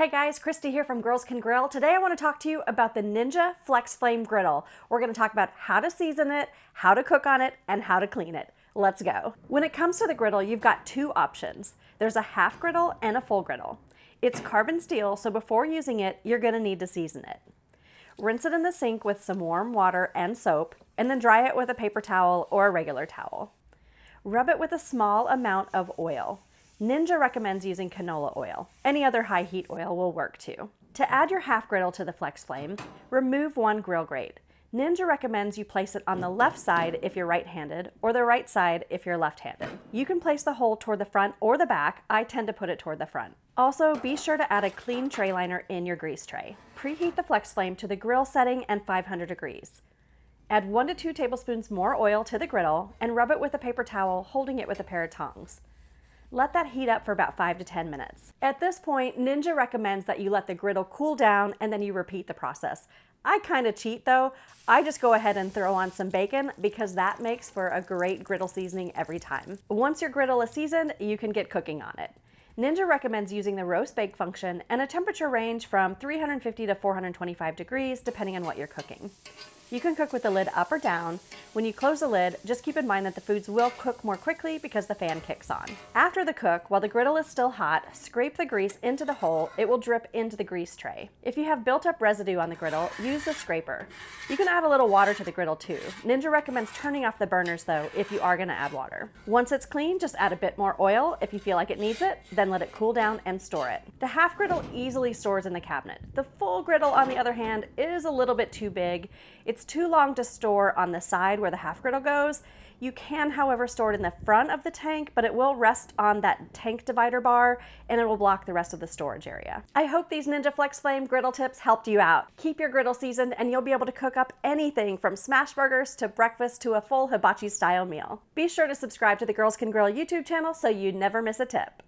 Hey guys, Christy here from Girls Can Grill. Today I want to talk to you about the Ninja FlexFlame Griddle. We're going to talk about how to season it, how to cook on it, and how to clean it. Let's go. When it comes to the griddle, you've got two options. There's a half griddle and a full griddle. It's carbon steel, so before using it, you're going to need to season it. Rinse it in the sink with some warm water and soap, and then dry it with a paper towel or a regular towel. Rub it with a small amount of oil. Ninja recommends using canola oil. Any other high heat oil will work too. To add your half griddle to the FlexFlame, remove one grill grate. Ninja recommends you place it on the left side if you're right-handed, or the right side if you're left-handed. You can place the hole toward the front or the back. I tend to put it toward the front. Also, be sure to add a clean tray liner in your grease tray. Preheat the FlexFlame to the grill setting and 500 degrees. Add 1 to 2 tablespoons more oil to the griddle and rub it with a paper towel, holding it with a pair of tongs. Let that heat up for about 5 to 10 minutes. At this point, Ninja recommends that you let the griddle cool down and then you repeat the process. I kind of cheat though. I just go ahead and throw on some bacon because that makes for a great griddle seasoning every time. Once your griddle is seasoned, you can get cooking on it. Ninja recommends using the roast bake function and a temperature range from 350 to 425 degrees depending on what you're cooking. You can cook with the lid up or down. When you close the lid, just keep in mind that the foods will cook more quickly because the fan kicks on. After the cook, while the griddle is still hot, scrape the grease into the hole. It will drip into the grease tray. If you have built-up residue on the griddle, use the scraper. You can add a little water to the griddle too. Ninja recommends turning off the burners though if you are going to add water. Once it's clean, just add a bit more oil if you feel like it needs it, then let it cool down and store it. The half griddle easily stores in the cabinet. The full griddle, on the other hand, is a little bit too big. It's too long to store on the side where the half griddle goes. You can, however, store it in the front of the tank, but it will rest on that tank divider bar and it will block the rest of the storage area. I hope these Ninja FlexFlame griddle tips helped you out. Keep your griddle seasoned and you'll be able to cook up anything from smash burgers to breakfast to a full hibachi style meal. Be sure to subscribe to the Girls Can Grill YouTube channel so you never miss a tip.